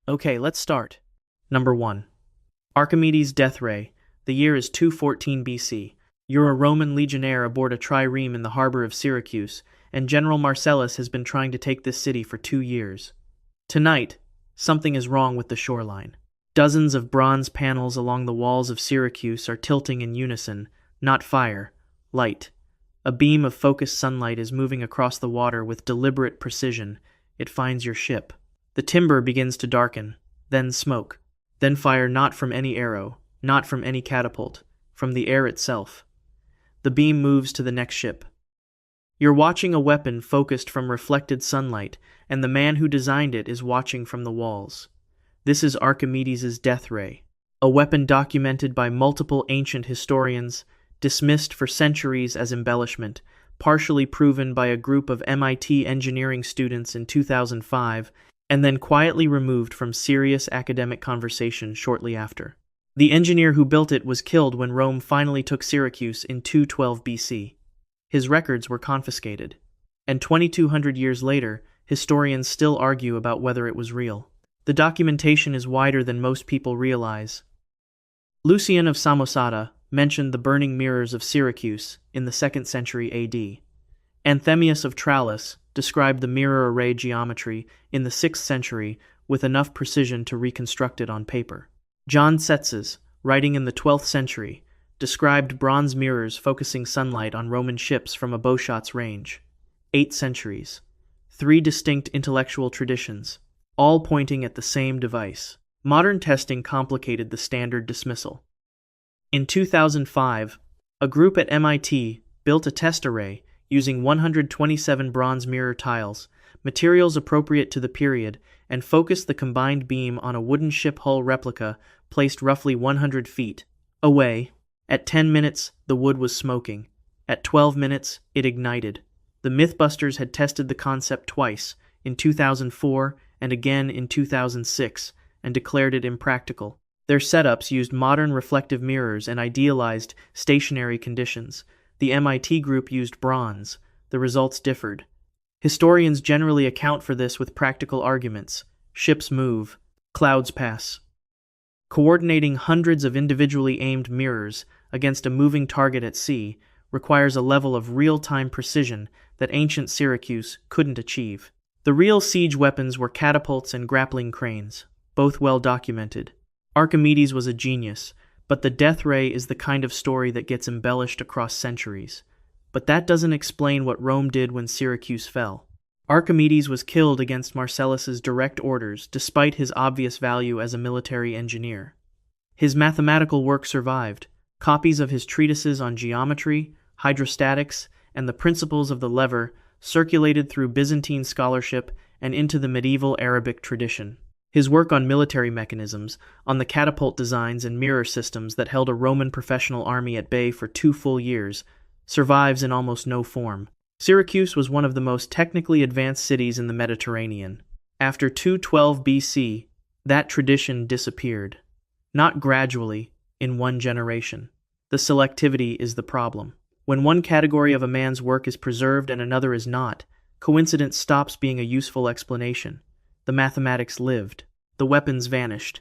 Okay, let's start. Number 1. Archimedes' death ray. The year is 214 BC. You're a Roman legionnaire aboard a trireme in the harbor of Syracuse, and General Marcellus has been trying to take this city for 2 years. Tonight, something is wrong with the shoreline. Dozens of bronze panels along the walls of Syracuse are tilting in unison, not fire, light. A beam of focused sunlight is moving across the water with deliberate precision. It finds your ship. The timber begins to darken, then smoke, then fire, not from any arrow, not from any catapult, from the air itself. The beam moves to the next ship. You're watching a weapon focused from reflected sunlight, and the man who designed it is watching from the walls. This is Archimedes' death ray, a weapon documented by multiple ancient historians, dismissed for centuries as embellishment, partially proven by a group of MIT engineering students in 2005, and then quietly removed from serious academic conversation shortly after. The engineer who built it was killed when Rome finally took Syracuse in 212 BC. His records were confiscated, and 2,200 years later, historians still argue about whether it was real. The documentation is wider than most people realize. Lucian of Samosata mentioned the burning mirrors of Syracuse in the 2nd century AD. Anthemius of Tralles described the mirror array geometry in the 6th century with enough precision to reconstruct it on paper. John Tzetzes, writing in the 12th century, described bronze mirrors focusing sunlight on Roman ships from a bowshot's range. 8 centuries. 3 distinct intellectual traditions, all pointing at the same device. Modern testing complicated the standard dismissal. In 2005, a group at MIT built a test array using 127 bronze mirror tiles, materials appropriate to the period, and focused the combined beam on a wooden ship hull replica placed roughly 100 feet away. At 10 minutes, the wood was smoking. At 12 minutes, it ignited. The Mythbusters had tested the concept twice, in 2004 and again in 2006, and declared it impractical. Their setups used modern reflective mirrors and idealized stationary conditions. The MIT group used bronze. The results differed. Historians generally account for this with practical arguments. Ships move. Clouds pass. Coordinating hundreds of individually aimed mirrors against a moving target at sea requires a level of real-time precision that ancient Syracuse couldn't achieve. The real siege weapons were catapults and grappling cranes, both well documented. Archimedes was a genius, but the death ray is the kind of story that gets embellished across centuries. But that doesn't explain what Rome did when Syracuse fell. Archimedes was killed against Marcellus's direct orders despite his obvious value as a military engineer. His mathematical work survived. Copies of his treatises on geometry, hydrostatics, and the principles of the lever circulated through Byzantine scholarship and into the medieval Arabic tradition. His work on military mechanisms, on the catapult designs and mirror systems that held a Roman professional army at bay for 2 full years, survives in almost no form. Syracuse was one of the most technically advanced cities in the Mediterranean. After 212 BC, that tradition disappeared. Not gradually, in 1 generation. The selectivity is the problem. When one category of a man's work is preserved and another is not, coincidence stops being a useful explanation. The mathematics lived. The weapons vanished.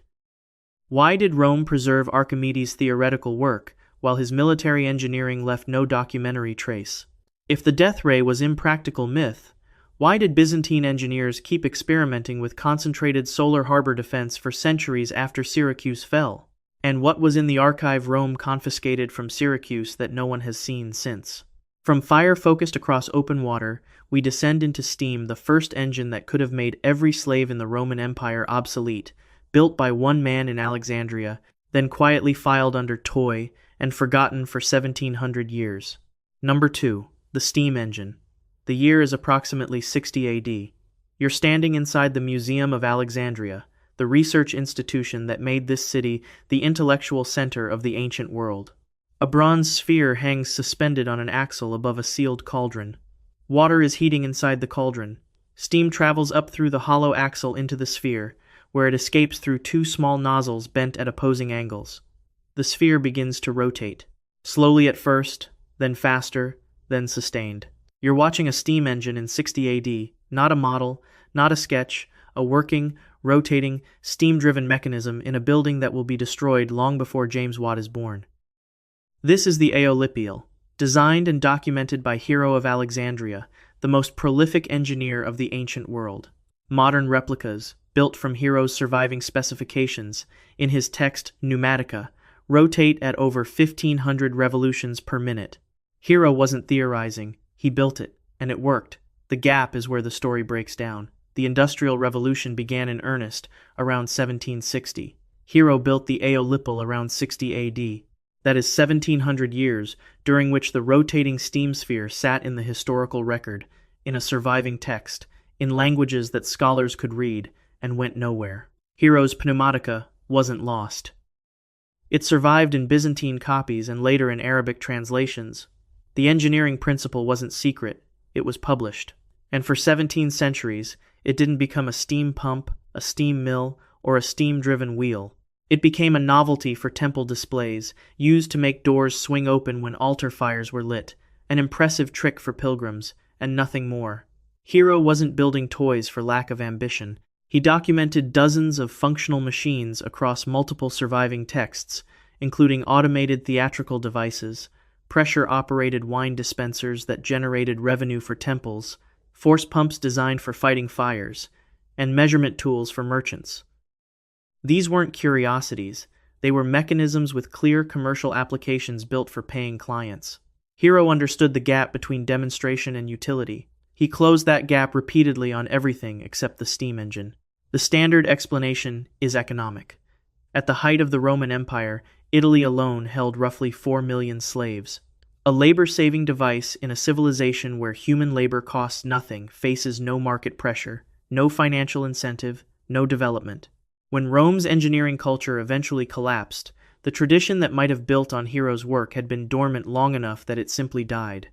Why did Rome preserve Archimedes' theoretical work, while his military engineering left no documentary trace? If the death ray was impractical myth, why did Byzantine engineers keep experimenting with concentrated solar harbor defense for centuries after Syracuse fell? And what was in the archive Rome confiscated from Syracuse that no one has seen since? From fire focused across open water, we descend into steam, the first engine that could have made every slave in the Roman Empire obsolete, built by one man in Alexandria, then quietly filed under toy and forgotten for 1,700 years. Number 2. The steam engine. The year is approximately 60 AD. You're standing inside the Museum of Alexandria, the research institution that made this city the intellectual center of the ancient world. A bronze sphere hangs suspended on an axle above a sealed cauldron. Water is heating inside the cauldron. Steam travels up through the hollow axle into the sphere, where it escapes through 2 small nozzles bent at opposing angles. The sphere begins to rotate, slowly at first, then faster, then sustained. You're watching a steam engine in 60 AD, not a model, not a sketch, a working, rotating, steam-driven mechanism in a building that will be destroyed long before James Watt is born. This is the Aeolipial, designed and documented by Hero of Alexandria, the most prolific engineer of the ancient world. Modern replicas, built from Hero's surviving specifications, in his text Pneumatica, rotate at over 1,500 revolutions per minute. Hero wasn't theorizing, he built it, and it worked. The gap is where the story breaks down. The Industrial Revolution began in earnest around 1760. Hero built the Aeolipal around 60 AD. That is 1,700 years, during which the rotating steam sphere sat in the historical record, in a surviving text, in languages that scholars could read, and went nowhere. Hero's Pneumatica wasn't lost. It survived in Byzantine copies and later in Arabic translations. The engineering principle wasn't secret, it was published. And for 17 centuries, it didn't become a steam pump, a steam mill, or a steam-driven wheel. It became a novelty for temple displays, used to make doors swing open when altar fires were lit, an impressive trick for pilgrims, and nothing more. Hero wasn't building toys for lack of ambition. He documented dozens of functional machines across multiple surviving texts, including automated theatrical devices, pressure-operated wine dispensers that generated revenue for temples, force pumps designed for fighting fires, and measurement tools for merchants. These weren't curiosities, they were mechanisms with clear commercial applications built for paying clients. Hero understood the gap between demonstration and utility. He closed that gap repeatedly on everything except the steam engine. The standard explanation is economic. At the height of the Roman Empire, Italy alone held roughly 4 million slaves. A labor-saving device in a civilization where human labor costs nothing, faces no market pressure, no financial incentive, no development. When Rome's engineering culture eventually collapsed, the tradition that might have built on Hero's work had been dormant long enough that it simply died.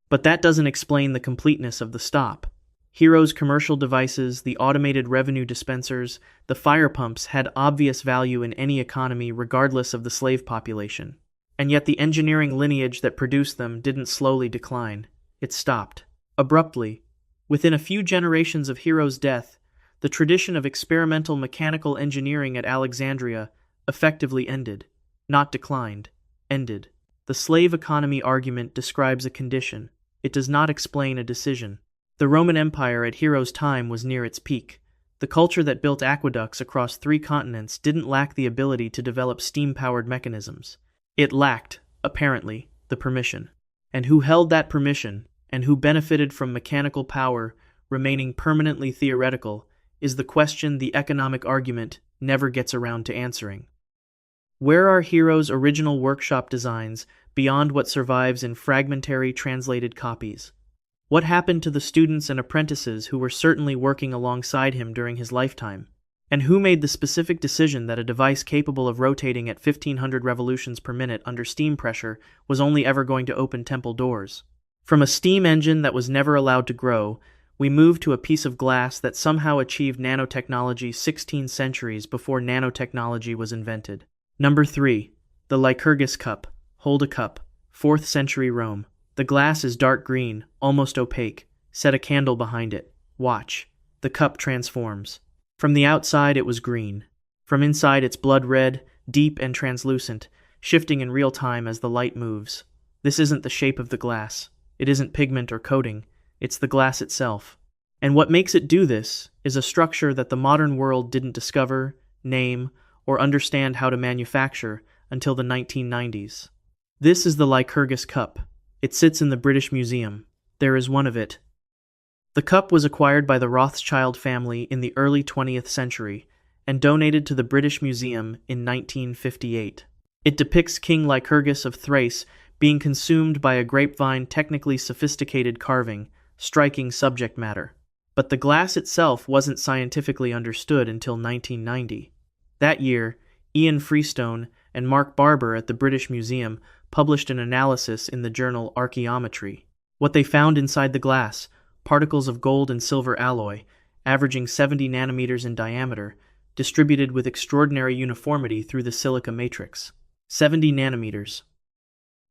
But that doesn't explain the completeness of the stop. Hero's commercial devices, the automated revenue dispensers, the fire pumps had obvious value in any economy regardless of the slave population. And yet the engineering lineage that produced them didn't slowly decline. It stopped. Abruptly. Within a few generations of Hero's death, the tradition of experimental mechanical engineering at Alexandria effectively ended. Not declined. Ended. The slave economy argument describes a condition. It does not explain a decision. The Roman Empire at Hero's time was near its peak. The culture that built aqueducts across 3 continents didn't lack the ability to develop steam-powered mechanisms. It lacked, apparently, the permission. And who held that permission, and who benefited from mechanical power remaining permanently theoretical, is the question the economic argument never gets around to answering. Where are Hero's original workshop designs beyond what survives in fragmentary translated copies? What happened to the students and apprentices who were certainly working alongside him during his lifetime? And who made the specific decision that a device capable of rotating at 1,500 revolutions per minute under steam pressure was only ever going to open temple doors? From a steam engine that was never allowed to grow, we moved to a piece of glass that somehow achieved nanotechnology 16 centuries before nanotechnology was invented. Number 3. The Lycurgus Cup. Hold a cup. 4th century Rome. The glass is dark green, almost opaque. Set a candle behind it. Watch. The cup transforms. From the outside it was green. From inside it's blood red, deep and translucent, shifting in real time as the light moves. This isn't the shape of the glass. It isn't pigment or coating. It's the glass itself. And what makes it do this is a structure that the modern world didn't discover, name, or understand how to manufacture until the 1990s. This is the Lycurgus Cup. It sits in the British Museum. There is one of it. The cup was acquired by the Rothschild family in the early 20th century and donated to the British Museum in 1958. It depicts King Lycurgus of Thrace being consumed by a grapevine, technically sophisticated carving, striking subject matter. But the glass itself wasn't scientifically understood until 1990. That year, Ian Freestone and Mark Barber at the British Museum published an analysis in the journal Archaeometry. What they found inside the glass, particles of gold and silver alloy, averaging 70 nanometers in diameter, distributed with extraordinary uniformity through the silica matrix. 70 nanometers.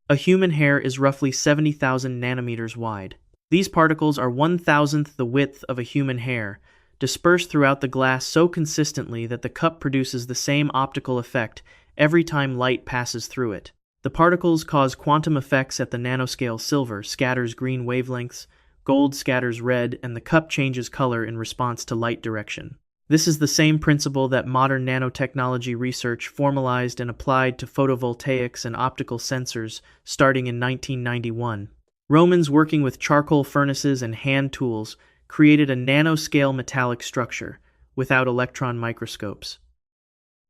A human hair is roughly 70,000 nanometers wide. These particles are 1,000th the width of a human hair, disperse throughout the glass so consistently that the cup produces the same optical effect every time light passes through it. The particles cause quantum effects at the nanoscale. Silver scatters green wavelengths, gold scatters red, and the cup changes color in response to light direction. This is the same principle that modern nanotechnology research formalized and applied to photovoltaics and optical sensors starting in 1991. Romans, working with charcoal furnaces and hand tools, created a nanoscale metallic structure without electron microscopes,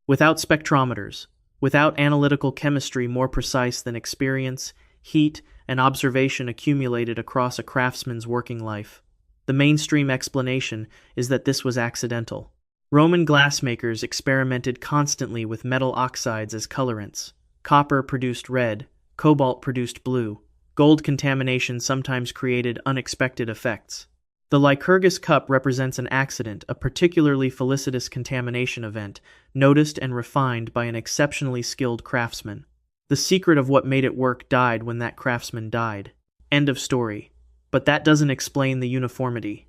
without spectrometers, without analytical chemistry more precise than experience, heat, and observation accumulated across a craftsman's working life. The mainstream explanation is that this was accidental. Roman glassmakers experimented constantly with metal oxides as colorants. Copper produced red, cobalt produced blue. Gold contamination sometimes created unexpected effects. The Lycurgus Cup represents an accident, a particularly felicitous contamination event, noticed and refined by an exceptionally skilled craftsman. The secret of what made it work died when that craftsman died. End of story. But that doesn't explain the uniformity.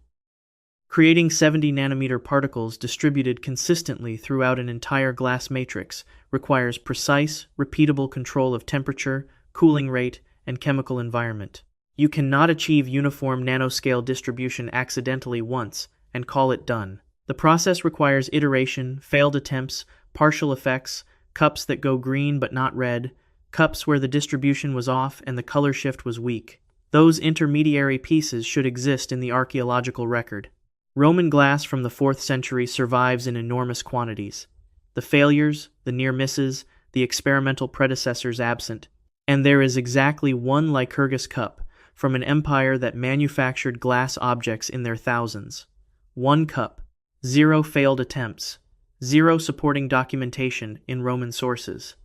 Creating 70-nanometer particles distributed consistently throughout an entire glass matrix requires precise, repeatable control of temperature, cooling rate, and chemical environment. You cannot achieve uniform nanoscale distribution accidentally once and call it done. The process requires iteration, failed attempts, partial effects, cups that go green but not red, cups where the distribution was off and the color shift was weak. Those intermediary pieces should exist in the archaeological record. Roman glass from the 4th century survives in enormous quantities. The failures, the near misses, the experimental predecessors absent. And there is exactly one Lycurgus cup from an empire that manufactured glass objects in their thousands. One cup, 0 failed attempts, 0 supporting documentation in Roman sources.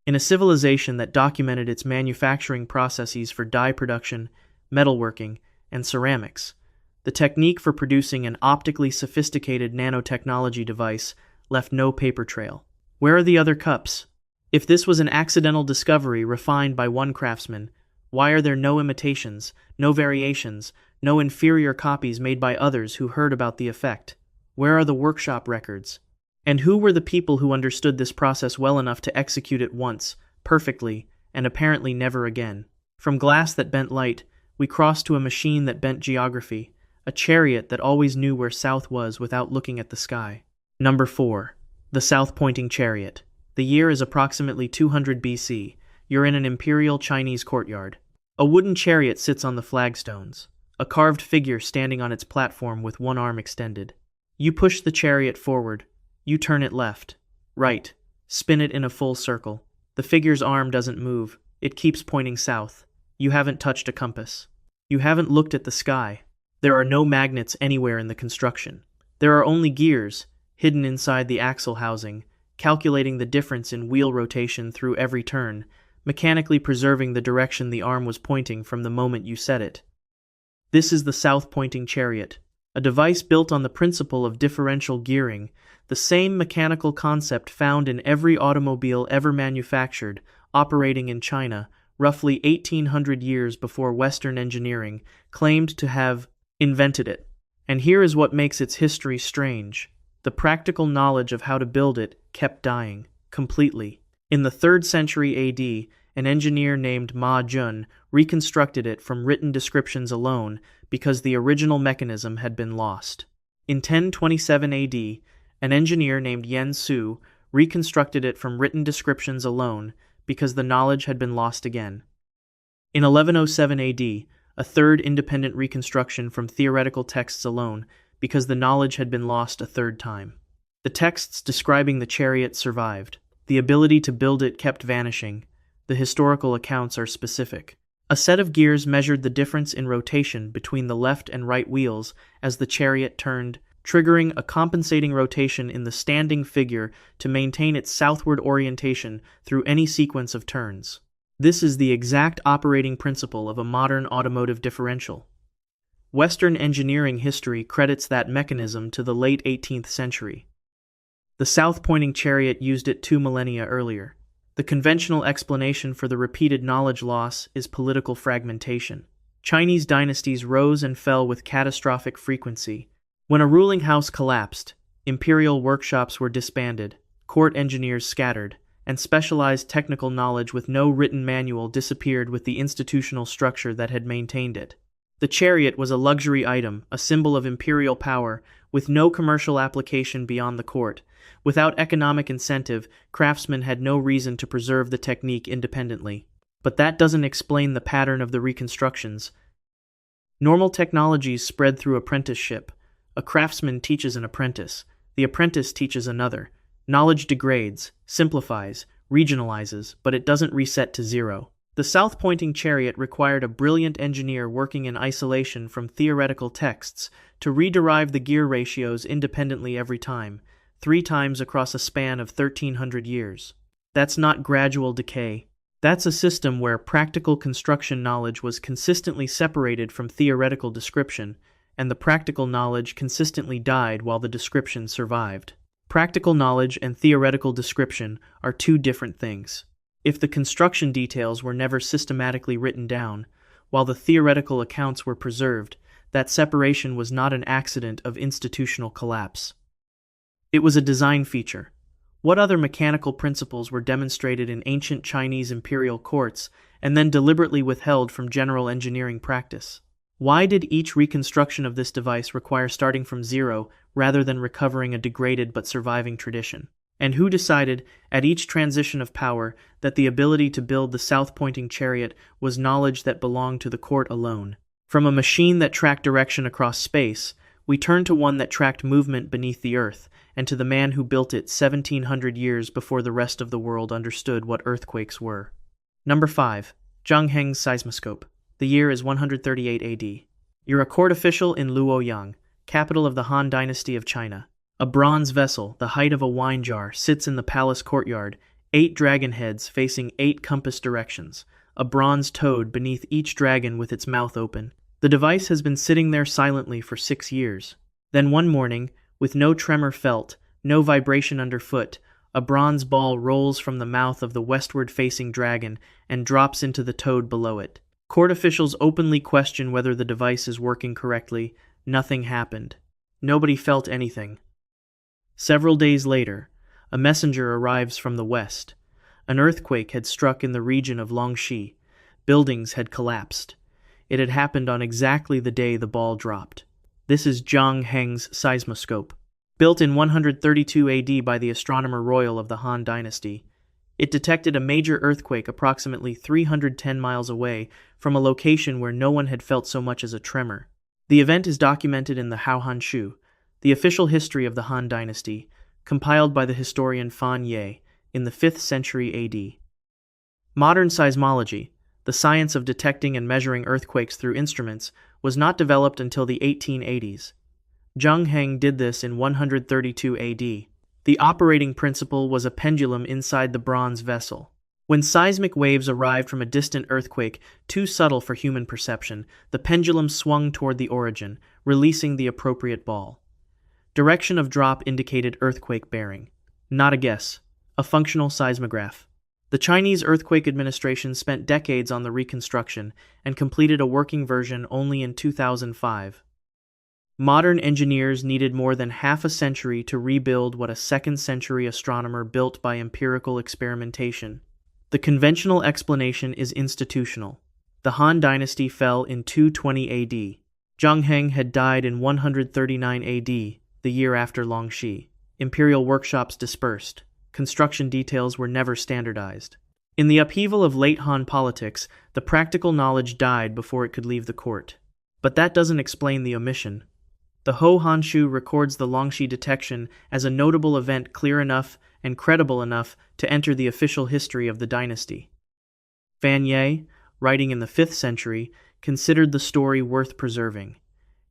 In a civilization that documented its manufacturing processes for dye production, metalworking, and ceramics, the technique for producing an optically sophisticated nanotechnology device left no paper trail. Where are the other cups? If this was an accidental discovery refined by one craftsman, why are there no imitations, no variations, no inferior copies made by others who heard about the effect? Where are the workshop records? And who were the people who understood this process well enough to execute it once, perfectly, and apparently never again? From glass that bent light, we cross to a machine that bent geography, a chariot that always knew where south was without looking at the sky. Number 4. The south-pointing chariot. The year is approximately 200 BC. You're in an imperial Chinese courtyard. A wooden chariot sits on the flagstones, a carved figure standing on its platform with one arm extended. You push the chariot forward. You turn it left, right, spin it in a full circle. The figure's arm doesn't move. It keeps pointing south. You haven't touched a compass. You haven't looked at the sky. There are no magnets anywhere in the construction. There are only gears, hidden inside the axle housing, calculating the difference in wheel rotation through every turn, mechanically preserving the direction the arm was pointing from the moment you set it. This is the south-pointing chariot, a device built on the principle of differential gearing, the same mechanical concept found in every automobile ever manufactured, operating in China, roughly 1800 years before Western engineering claimed to have invented it. And here is what makes its history strange. The practical knowledge of how to build it kept dying, completely. In the 3rd century AD, an engineer named Ma Jun reconstructed it from written descriptions alone because the original mechanism had been lost. In 1027 AD, an engineer named Yen Su reconstructed it from written descriptions alone because the knowledge had been lost again. In 1107 AD, a third independent reconstruction from theoretical texts alone because the knowledge had been lost a third time. The texts describing the chariot survived. The ability to build it kept vanishing. The historical accounts are specific. A set of gears measured the difference in rotation between the left and right wheels as the chariot turned, triggering a compensating rotation in the standing figure to maintain its southward orientation through any sequence of turns. This is the exact operating principle of a modern automotive differential. Western engineering history credits that mechanism to the late 18th century. The south-pointing chariot used it 2 millennia earlier. The conventional explanation for the repeated knowledge loss is political fragmentation. Chinese dynasties rose and fell with catastrophic frequency, When a ruling house collapsed, imperial workshops were disbanded, court engineers scattered, and specialized technical knowledge with no written manual disappeared with the institutional structure that had maintained it. The chariot was a luxury item, a symbol of imperial power, with no commercial application beyond the court. Without economic incentive, craftsmen had no reason to preserve the technique independently. But that doesn't explain the pattern of the reconstructions. Normal technologies spread through apprenticeship. A craftsman teaches an apprentice. The apprentice teaches another. Knowledge degrades, simplifies, regionalizes, but it doesn't reset to zero. The south-pointing chariot required a brilliant engineer working in isolation from theoretical texts to rederive the gear ratios independently every time, 3 times across a span of 1,300 years. That's not gradual decay. That's a system where practical construction knowledge was consistently separated from theoretical description, and the practical knowledge consistently died while the description survived. Practical knowledge and theoretical description are 2 different things. If the construction details were never systematically written down, while the theoretical accounts were preserved, that separation was not an accident of institutional collapse. It was a design feature. What other mechanical principles were demonstrated in ancient Chinese imperial courts and then deliberately withheld from general engineering practice? Why did each reconstruction of this device require starting from zero rather than recovering a degraded but surviving tradition? And who decided, at each transition of power, that the ability to build the south-pointing chariot was knowledge that belonged to the court alone? From a machine that tracked direction across space, we turn to one that tracked movement beneath the earth, and to the man who built it 1,700 years before the rest of the world understood what earthquakes were. Number 5. Zhang Heng's seismoscope. The year is 138 AD. You're a court official in Luoyang, capital of the Han Dynasty of China. A bronze vessel, the height of a wine jar, sits in the palace courtyard, 8 dragon heads facing 8 compass directions, a bronze toad beneath each dragon with its mouth open. The device has been sitting there silently for 6 years. Then one morning, with no tremor felt, no vibration underfoot, a bronze ball rolls from the mouth of the westward-facing dragon and drops into the toad below it. Court officials openly question whether the device is working correctly. Nothing happened. Nobody felt anything. Several days later, a messenger arrives from the west. An earthquake had struck in the region of Longxi. Buildings had collapsed. It had happened on exactly the day the ball dropped. This is Zhang Heng's seismoscope. Built in 132 AD by the astronomer royal of the Han Dynasty, it detected a major earthquake approximately 310 miles away from a location where no one had felt so much as a tremor. The event is documented in the Haohanshu, the official history of the Han Dynasty, compiled by the historian Fan Ye in the 5th century AD. Modern seismology, the science of detecting and measuring earthquakes through instruments, was not developed until the 1880s. Zhang Heng did this in 132 AD. The operating principle was a pendulum inside the bronze vessel. When seismic waves arrived from a distant earthquake, too subtle for human perception, the pendulum swung toward the origin, releasing the appropriate ball. Direction of drop indicated earthquake bearing. Not a guess. A functional seismograph. The Chinese Earthquake Administration spent decades on the reconstruction and completed a working version only in 2005. Modern engineers needed more than half a century to rebuild what a 2nd century astronomer built by empirical experimentation. The conventional explanation is institutional. The Han Dynasty fell in 220 AD. Zhang Heng had died in 139 AD, the year after Longxi. Imperial workshops dispersed. Construction details were never standardized. In the upheaval of late Han politics, the practical knowledge died before it could leave the court. But that doesn't explain the omission. The Haohanshu records the Longxi detection as a notable event clear enough and credible enough to enter the official history of the dynasty. Fan Ye, writing in the 5th century, considered the story worth preserving.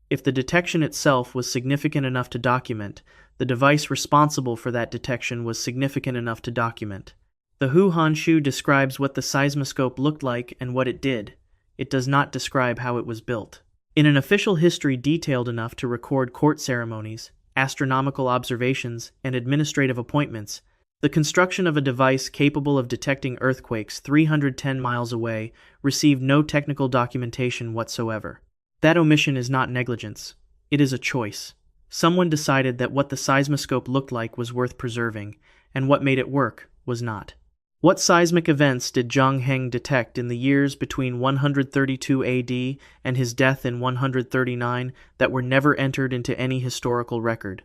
If the detection itself was significant enough to document, the device responsible for that detection was significant enough to document. The Haohanshu describes what the seismoscope looked like and what it did. It does not describe how it was built. In an official history detailed enough to record court ceremonies, astronomical observations, and administrative appointments, the construction of a device capable of detecting earthquakes 310 miles away received no technical documentation whatsoever. That omission is not negligence. It is a choice. Someone decided that what the seismoscope looked like was worth preserving, and what made it work was not. What seismic events did Zhang Heng detect in the years between 132 AD and his death in 139 that were never entered into any historical record?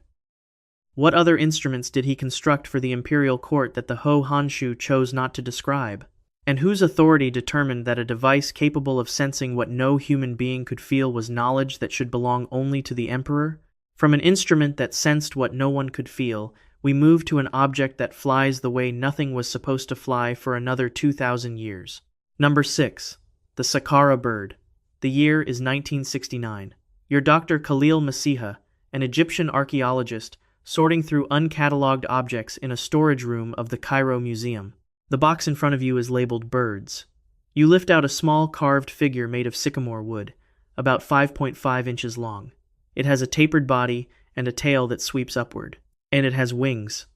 What other instruments did he construct for the imperial court that the Ho Hanshu chose not to describe? And whose authority determined that a device capable of sensing what no human being could feel was knowledge that should belong only to the emperor? From an instrument that sensed what no one could feel, we move to an object that flies the way nothing was supposed to fly for another 2,000 years. Number 6. The Saqqara bird. The year is 1969. Your Dr. Khalil Masiha, an Egyptian archaeologist, sorting through uncatalogued objects in a storage room of the Cairo Museum. The box in front of you is labeled birds. You lift out a small carved figure made of sycamore wood, about 5.5 inches long. It has a tapered body and a tail that sweeps upward. And it has wings.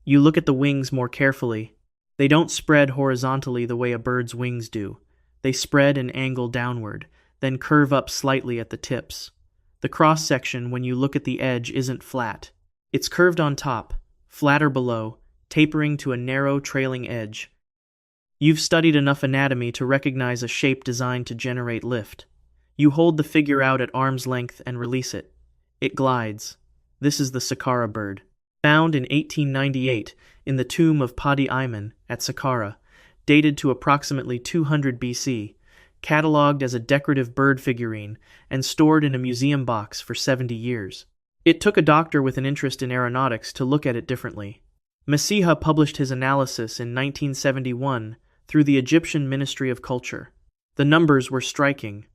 You look at the wings more carefully. They don't spread horizontally the way a bird's wings do. They spread and angle downward, then curve up slightly at the tips. The cross-section, when you look at the edge, isn't flat. It's curved on top, flatter below, tapering to a narrow, trailing edge. You've studied enough anatomy to recognize a shape designed to generate lift. You hold the figure out at arm's length and release it. It glides. This is the Saqqara bird. Found in 1898 in the tomb of Padi Ayman at Saqqara, dated to approximately 200 BC, catalogued as a decorative bird figurine and stored in a museum box for 70 years. It took a doctor with an interest in aeronautics to look at it differently. Masiha published his analysis in 1971 through the Egyptian Ministry of Culture. The numbers were striking.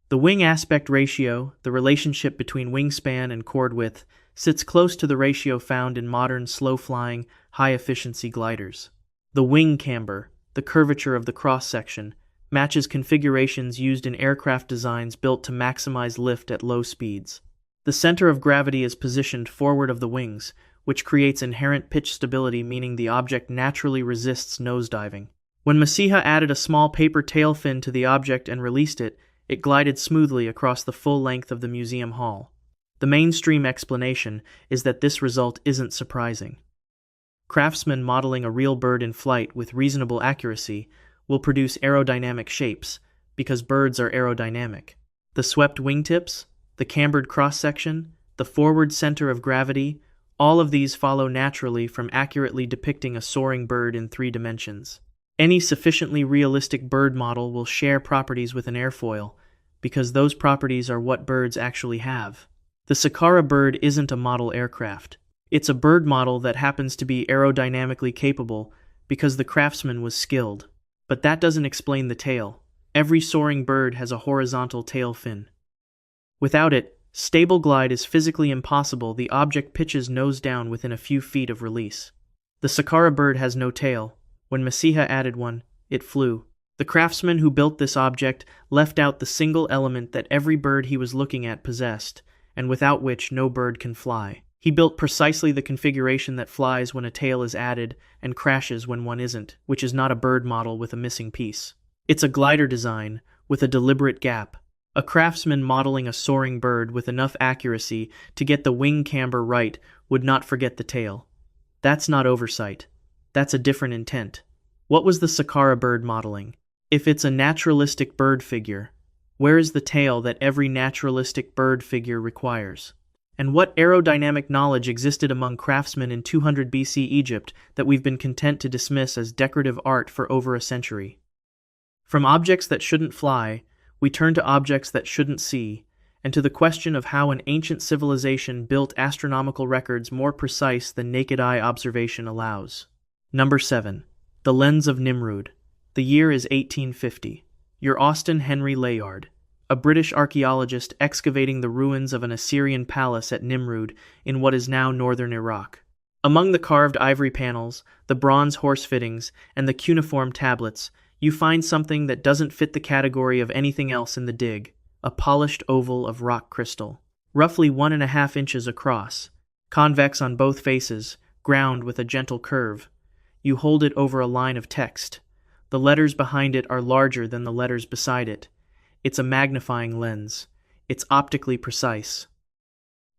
The wing aspect ratio, the relationship between wingspan and chord width, sits close to the ratio found in modern slow-flying, high-efficiency gliders. The wing camber, the curvature of the cross-section, matches configurations used in aircraft designs built to maximize lift at low speeds. The center of gravity is positioned forward of the wings, which creates inherent pitch stability, meaning the object naturally resists nosediving. When Masiha added a small paper tail fin to the object and released it, it glided smoothly across the full length of the museum hall. The mainstream explanation is that this result isn't surprising. Craftsmen modeling a real bird in flight with reasonable accuracy will produce aerodynamic shapes, because birds are aerodynamic. The swept wingtips, the cambered cross-section, the forward center of gravity, all of these follow naturally from accurately depicting a soaring bird in 3 dimensions. Any sufficiently realistic bird model will share properties with an airfoil, because those properties are what birds actually have. The Saqqara bird isn't a model aircraft. It's a bird model that happens to be aerodynamically capable because the craftsman was skilled. But that doesn't explain the tail. Every soaring bird has a horizontal tail fin. Without it, stable glide is physically impossible. The object pitches nose down within a few feet of release. The Saqqara bird has no tail. When Masiha added one, it flew. The craftsman who built this object left out the single element that every bird he was looking at possessed, and without which no bird can fly. He built precisely the configuration that flies when a tail is added and crashes when one isn't, which is not a bird model with a missing piece. It's a glider design with a deliberate gap. A craftsman modeling a soaring bird with enough accuracy to get the wing camber right would not forget the tail. That's not oversight. That's a different intent. What was the Saqqara bird modeling? If it's a naturalistic bird figure, where is the tail that every naturalistic bird figure requires? And what aerodynamic knowledge existed among craftsmen in 200 BC Egypt that we've been content to dismiss as decorative art for over a century? From objects that shouldn't fly, we turn to objects that shouldn't see, and to the question of how an ancient civilization built astronomical records more precise than naked eye observation allows. Number 7. The Lens of Nimrud. The year is 1850. Your Austin Henry Layard, a British archaeologist excavating the ruins of an Assyrian palace at Nimrud in what is now northern Iraq. Among the carved ivory panels, the bronze horse fittings, and the cuneiform tablets, you find something that doesn't fit the category of anything else in the dig, a polished oval of rock crystal, roughly 1.5 inches across, convex on both faces, ground with a gentle curve. You hold it over a line of text. The letters behind it are larger than the letters beside it. It's a magnifying lens. It's optically precise.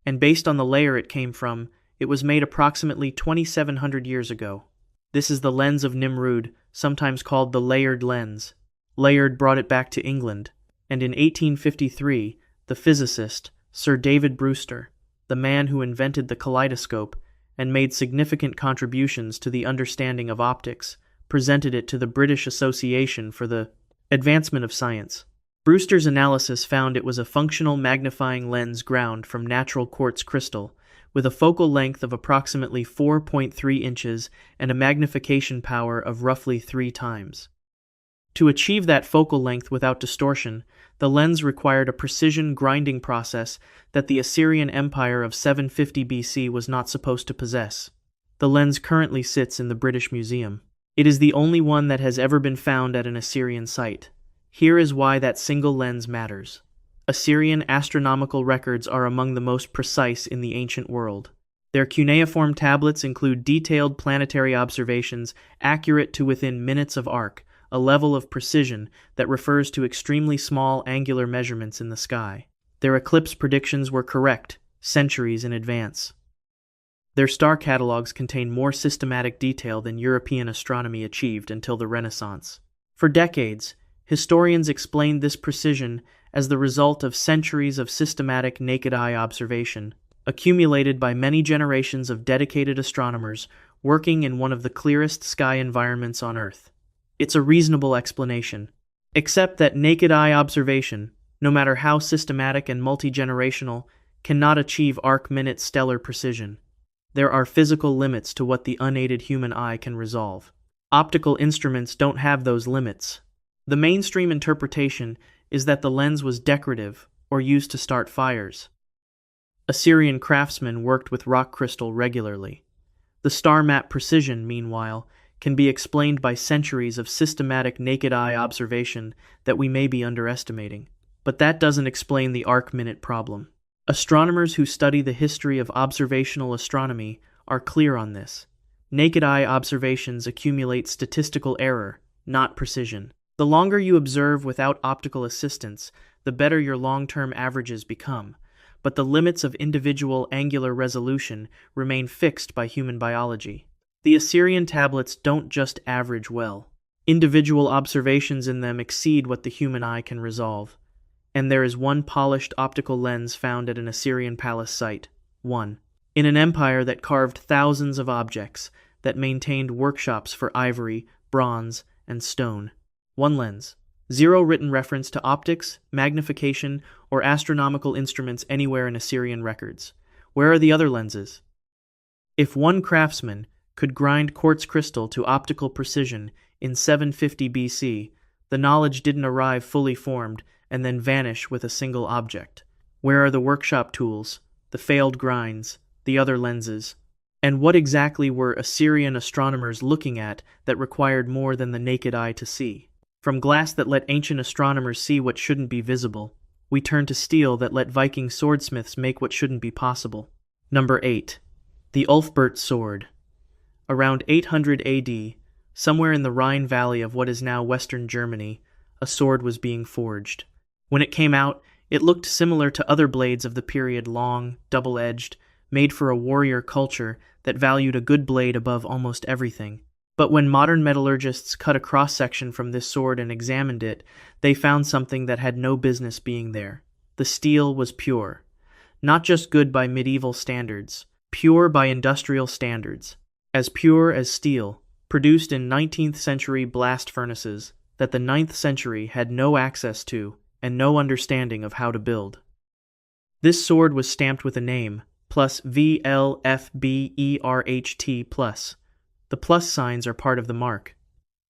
and based on the layer it came from, it was made approximately 2,700 years ago. This is the lens of Nimrud, sometimes called the layered lens. Layard brought it back to England, and in 1853, the physicist, Sir David Brewster, the man who invented the kaleidoscope and made significant contributions to the understanding of optics, presented it to the British Association for the Advancement of Science. Brewster's analysis found it was a functional magnifying lens ground from natural quartz crystal, with a focal length of approximately 4.3 inches and a magnification power of roughly 3 times. To achieve that focal length without distortion, the lens required a precision grinding process that the Assyrian Empire of 750 BC was not supposed to possess. The lens currently sits in the British Museum. It is the only one that has ever been found at an Assyrian site. Here is why that single lens matters. Assyrian astronomical records are among the most precise in the ancient world. Their cuneiform tablets include detailed planetary observations accurate to within minutes of arc, a level of precision that refers to extremely small angular measurements in the sky. Their eclipse predictions were correct, centuries in advance. Their star catalogues contain more systematic detail than European astronomy achieved until the Renaissance. For decades, historians explained this precision as the result of centuries of systematic naked-eye observation, accumulated by many generations of dedicated astronomers working in one of the clearest sky environments on Earth. It's a reasonable explanation, except that naked-eye observation, no matter how systematic and multi-generational, cannot achieve arc-minute stellar precision. There are physical limits to what the unaided human eye can resolve. Optical instruments don't have those limits. The mainstream interpretation is that the lens was decorative or used to start fires. Assyrian craftsmen worked with rock crystal regularly. The star map precision, meanwhile, can be explained by centuries of systematic naked-eye observation that we may be underestimating. But that doesn't explain the arc-minute problem. Astronomers who study the history of observational astronomy are clear on this. Naked-eye observations accumulate statistical error, not precision. The longer you observe without optical assistance, the better your long-term averages become, but the limits of individual angular resolution remain fixed by human biology. The Assyrian tablets don't just average well. Individual observations in them exceed what the human eye can resolve. And there is one polished optical lens found at an Assyrian palace site. One. In an empire that carved thousands of objects, that maintained workshops for ivory, bronze, and stone. One lens. Zero written reference to optics, magnification, or astronomical instruments anywhere in Assyrian records. Where are the other lenses? If one craftsman could grind quartz crystal to optical precision in 750 BC, the knowledge didn't arrive fully formed and then vanish with a single object. Where are the workshop tools, the failed grinds, the other lenses? And what exactly were Assyrian astronomers looking at that required more than the naked eye to see? From glass that let ancient astronomers see what shouldn't be visible, we turn to steel that let Viking swordsmiths make what shouldn't be possible. Number 8. The Ulfberht sword. Around 800 AD, somewhere in the Rhine Valley of what is now Western Germany, a sword was being forged. When it came out, it looked similar to other blades of the period, long, double-edged, made for a warrior culture that valued a good blade above almost everything. But when modern metallurgists cut a cross-section from this sword and examined it, they found something that had no business being there. The steel was pure. Not just good by medieval standards, pure by industrial standards. As pure as steel, produced in 19th century blast furnaces that the 9th century had no access to and no understanding of how to build. This sword was stamped with a name, plus VLFBERHT plus. The plus signs are part of the mark,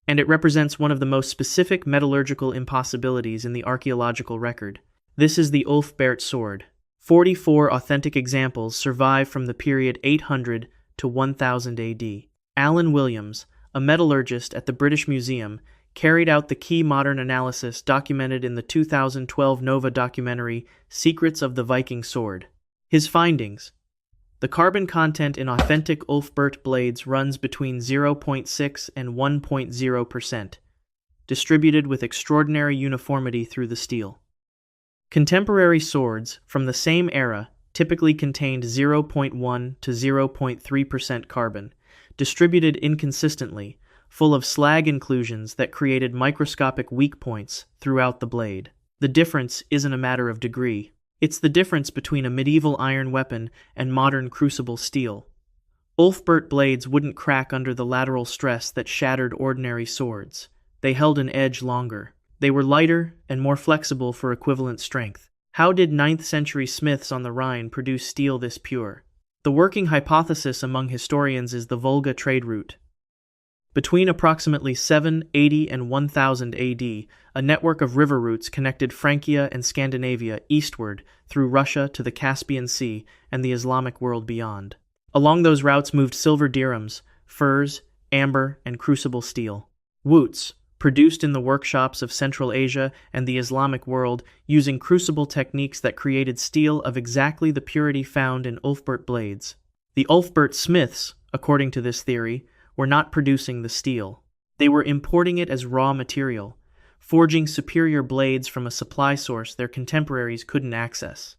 and it represents one of the most specific metallurgical impossibilities in the archaeological record. This is the Ulfberht sword. 44 authentic examples survive from the period 800 to 1000 AD. Alan Williams, a metallurgist at the British Museum, carried out the key modern analysis documented in the 2012 Nova documentary Secrets of the Viking Sword. His findings: the carbon content in authentic Ulfberht blades runs between 0.6 and 1.0%, distributed with extraordinary uniformity through the steel. Contemporary swords from the same era typically contained 0.1 to 0.3% carbon, distributed inconsistently, full of slag inclusions that created microscopic weak points throughout the blade. The difference isn't a matter of degree. It's the difference between a medieval iron weapon and modern crucible steel. Ulfberht blades wouldn't crack under the lateral stress that shattered ordinary swords. They held an edge longer. They were lighter and more flexible for equivalent strength. How did 9th century smiths on the Rhine produce steel this pure? The working hypothesis among historians is the Volga trade route. Between approximately 780 and 1000 AD, a network of river routes connected Francia and Scandinavia eastward through Russia to the Caspian Sea and the Islamic world beyond. Along those routes moved silver dirhams, furs, amber, and crucible steel. Woots, produced in the workshops of Central Asia and the Islamic world using crucible techniques that created steel of exactly the purity found in Ulfberht blades. The Ulfberht smiths, according to this theory, were not producing the steel. They were importing it as raw material, forging superior blades from a supply source their contemporaries couldn't access.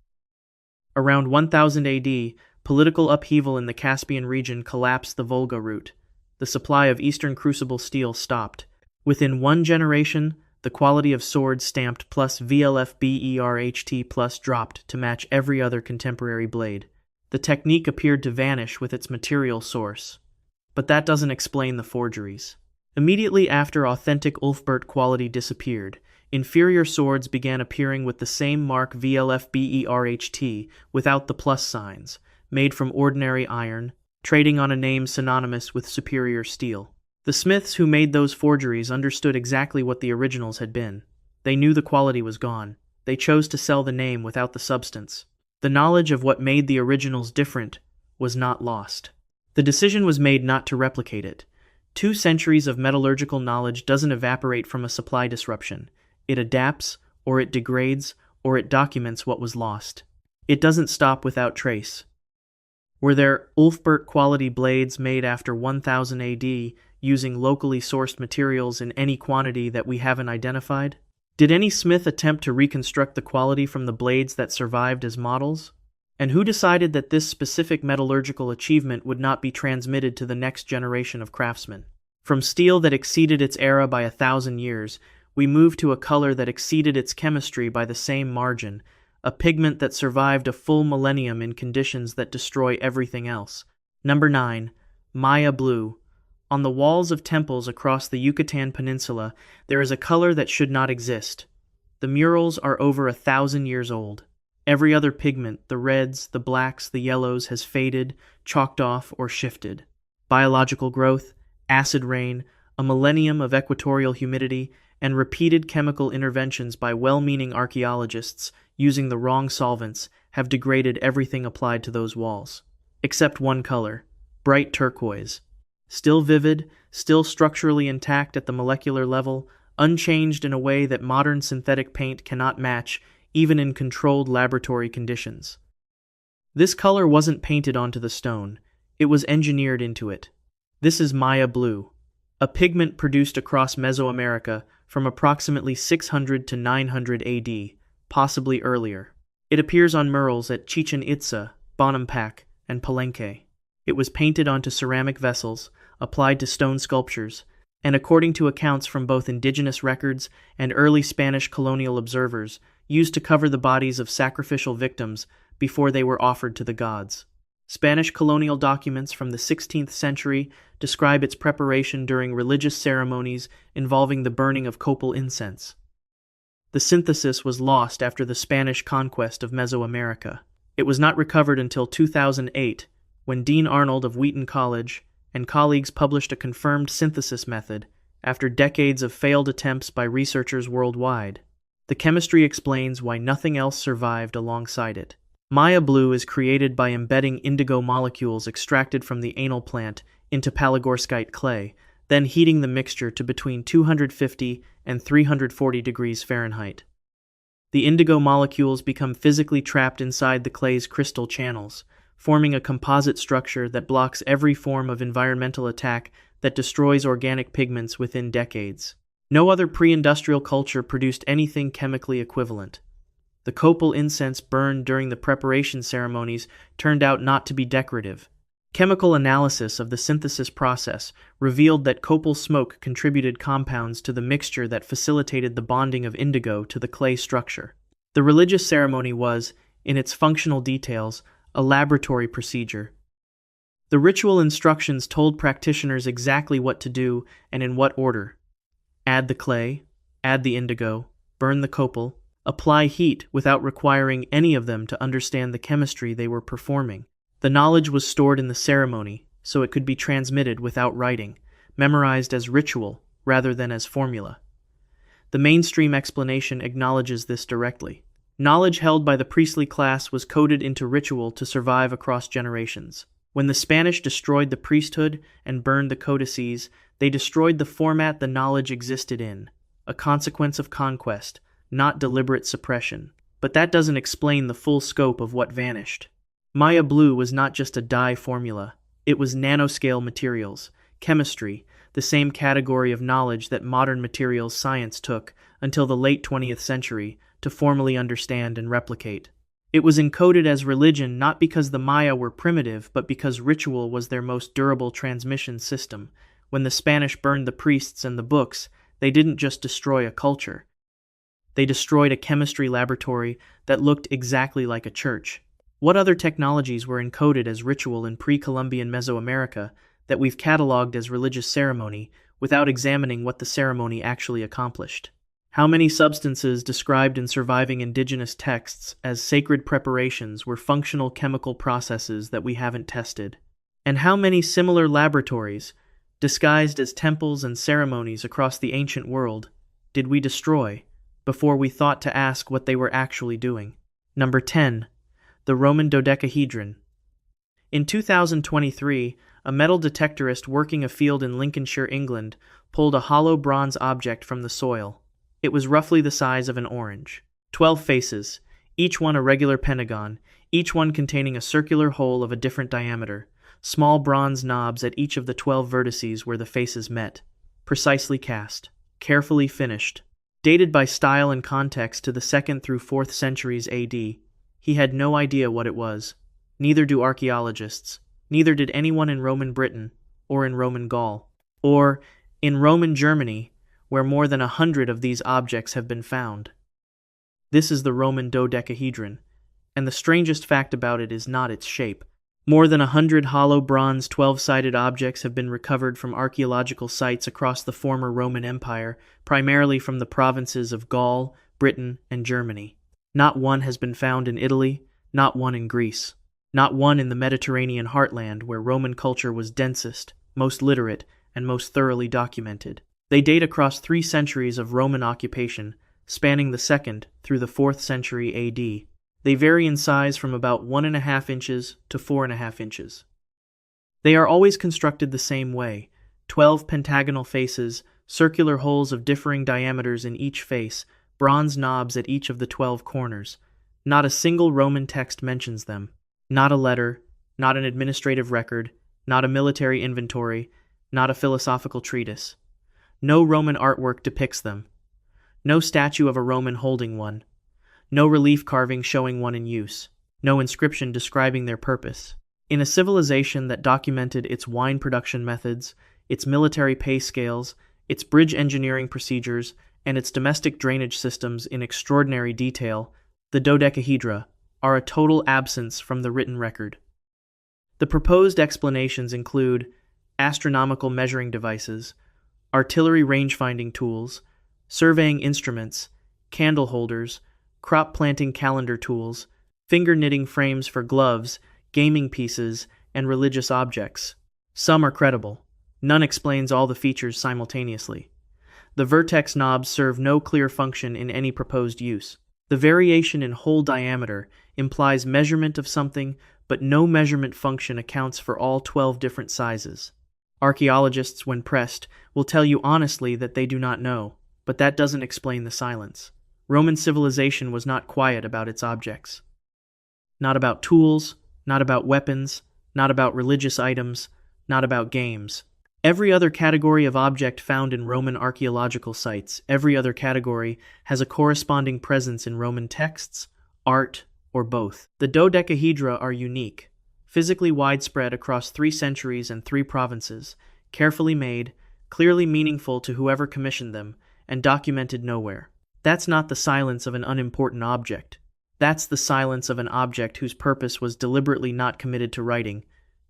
Around 1000 AD, political upheaval in the Caspian region collapsed the Volga route. The supply of Eastern crucible steel stopped. Within one generation, the quality of swords stamped plus VLFBERHT plus dropped to match every other contemporary blade. The technique appeared to vanish with its material source. But that doesn't explain the forgeries. Immediately after authentic Ulfberht quality disappeared, inferior swords began appearing with the same mark VLFBERHT without the plus signs, made from ordinary iron, trading on a name synonymous with superior steel. The smiths who made those forgeries understood exactly what the originals had been. They knew the quality was gone. They chose to sell the name without the substance. The knowledge of what made the originals different was not lost. The decision was made not to replicate it. 2 centuries of metallurgical knowledge doesn't evaporate from a supply disruption. It adapts, or it degrades, or it documents what was lost. It doesn't stop without trace. Were there Ulfberht quality blades made after 1000 AD using locally sourced materials in any quantity that we haven't identified? Did any smith attempt to reconstruct the quality from the blades that survived as models? And who decided that this specific metallurgical achievement would not be transmitted to the next generation of craftsmen? From steel that exceeded its era by 1,000 years, we moved to a color that exceeded its chemistry by the same margin, a pigment that survived a full millennium in conditions that destroy everything else. Number 9. Maya blue. On the walls of temples across the Yucatan Peninsula, there is a color that should not exist. The murals are over 1,000 years old. Every other pigment, the reds, the blacks, the yellows, has faded, chalked off, or shifted. Biological growth, acid rain, a millennium of equatorial humidity, and repeated chemical interventions by well-meaning archaeologists using the wrong solvents have degraded everything applied to those walls. Except one color, bright turquoise. Still vivid, still structurally intact at the molecular level, unchanged in a way that modern synthetic paint cannot match, even in controlled laboratory conditions. This color wasn't painted onto the stone, it was engineered into it. This is Maya blue, a pigment produced across Mesoamerica from approximately 600 to 900 AD, possibly earlier. It appears on murals at Chichen Itza, Bonampak, and Palenque. It was painted onto ceramic vessels, applied to stone sculptures, and according to accounts from both indigenous records and early Spanish colonial observers, used to cover the bodies of sacrificial victims before they were offered to the gods. Spanish colonial documents from the 16th century describe its preparation during religious ceremonies involving the burning of copal incense. The synthesis was lost after the Spanish conquest of Mesoamerica. It was not recovered until 2008, when Dean Arnold of Wheaton College and colleagues published a confirmed synthesis method after decades of failed attempts by researchers worldwide. The chemistry explains why nothing else survived alongside it. Maya blue is created by embedding indigo molecules extracted from the anal plant into palygorskite clay, then heating the mixture to between 250 and 340 degrees Fahrenheit. The indigo molecules become physically trapped inside the clay's crystal channels, forming a composite structure that blocks every form of environmental attack that destroys organic pigments within decades. No other pre-industrial culture produced anything chemically equivalent. The copal incense burned during the preparation ceremonies turned out not to be decorative. Chemical analysis of the synthesis process revealed that copal smoke contributed compounds to the mixture that facilitated the bonding of indigo to the clay structure. The religious ceremony was, in its functional details, a laboratory procedure. The ritual instructions told practitioners exactly what to do and in what order. Add the clay, add the indigo, burn the copal, apply heat without requiring any of them to understand the chemistry they were performing. The knowledge was stored in the ceremony, so it could be transmitted without writing, memorized as ritual rather than as formula. The mainstream explanation acknowledges this directly. Knowledge held by the priestly class was coded into ritual to survive across generations. When the Spanish destroyed the priesthood and burned the codices, they destroyed the format the knowledge existed in, a consequence of conquest, not deliberate suppression. But that doesn't explain the full scope of what vanished. Maya blue was not just a dye formula, it was nanoscale materials, chemistry, the same category of knowledge that modern materials science took until the late 20th century to formally understand and replicate. It was encoded as religion not because the Maya were primitive, but because ritual was their most durable transmission system. When the Spanish burned the priests and the books, they didn't just destroy a culture. They destroyed a chemistry laboratory that looked exactly like a church. What other technologies were encoded as ritual in pre-Columbian Mesoamerica that we've cataloged as religious ceremony without examining what the ceremony actually accomplished? How many substances described in surviving indigenous texts as sacred preparations were functional chemical processes that we haven't tested? And how many similar laboratories, disguised as temples and ceremonies across the ancient world, did we destroy before we thought to ask what they were actually doing? Number 10. The Roman dodecahedron. In 2023, a metal detectorist working a field in Lincolnshire, England, pulled a hollow bronze object from the soil. It was roughly the size of an orange. 12 faces, each one a regular pentagon, each one containing a circular hole of a different diameter, small bronze knobs at each of the 12 vertices where the faces met. Precisely cast, carefully finished. Dated by style and context to the 2nd through 4th centuries AD, he had no idea what it was. Neither do archaeologists. Neither did anyone in Roman Britain, or in Roman Gaul, or in Roman Germany, where more than 100 of these objects have been found. This is the Roman dodecahedron, and the strangest fact about it is not its shape. More than 100 hollow bronze 12-sided objects have been recovered from archaeological sites across the former Roman Empire, primarily from the provinces of Gaul, Britain, and Germany. Not one has been found in Italy, not one in Greece, not one in the Mediterranean heartland where Roman culture was densest, most literate, and most thoroughly documented. They date across 3 centuries of Roman occupation, spanning the 2nd through the 4th century AD. They vary in size from about 1.5 inches to 4.5 inches. They are always constructed the same way, 12 pentagonal faces, circular holes of differing diameters in each face, bronze knobs at each of the 12 corners. Not a single Roman text mentions them. Not a letter, not an administrative record, not a military inventory, not a philosophical treatise. No Roman artwork depicts them. No statue of a Roman holding one. No relief carving showing one in use. No inscription describing their purpose. In a civilization that documented its wine production methods, its military pay scales, its bridge engineering procedures, and its domestic drainage systems in extraordinary detail, the dodecahedra are a total absence from the written record. The proposed explanations include astronomical measuring devices, artillery range-finding tools, surveying instruments, candle holders, crop planting calendar tools, finger knitting frames for gloves, gaming pieces, and religious objects. Some are credible. None explains all the features simultaneously. The vertex knobs serve no clear function in any proposed use. The variation in hole diameter implies measurement of something, but no measurement function accounts for all 12 different sizes. Archaeologists, when pressed, will tell you honestly that they do not know, but that doesn't explain the silence. Roman civilization was not quiet about its objects. Not about tools, not about weapons, not about religious items, not about games. Every other category of object found in Roman archaeological sites, every other category has a corresponding presence in Roman texts, art, or both. The dodecahedra are unique, physically widespread across 3 centuries and 3 provinces, carefully made, clearly meaningful to whoever commissioned them, and documented nowhere. That's not the silence of an unimportant object. That's the silence of an object whose purpose was deliberately not committed to writing.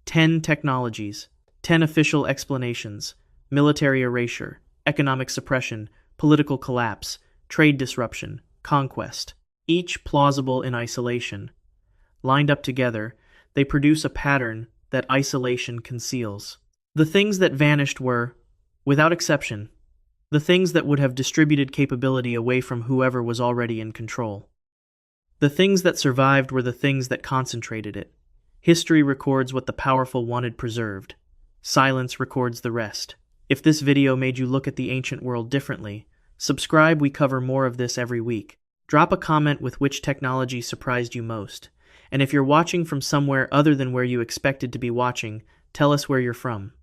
10 technologies, 10 official explanations, military erasure, economic suppression, political collapse, trade disruption, conquest. Each plausible in isolation. Lined up together, they produce a pattern that isolation conceals. The things that vanished were, without exception, the things that would have distributed capability away from whoever was already in control. The things that survived were the things that concentrated it. History records what the powerful wanted preserved. Silence records the rest. If this video made you look at the ancient world differently, subscribe. We cover more of this every week. Drop a comment with which technology surprised you most. And if you're watching from somewhere other than where you expected to be watching, tell us where you're from.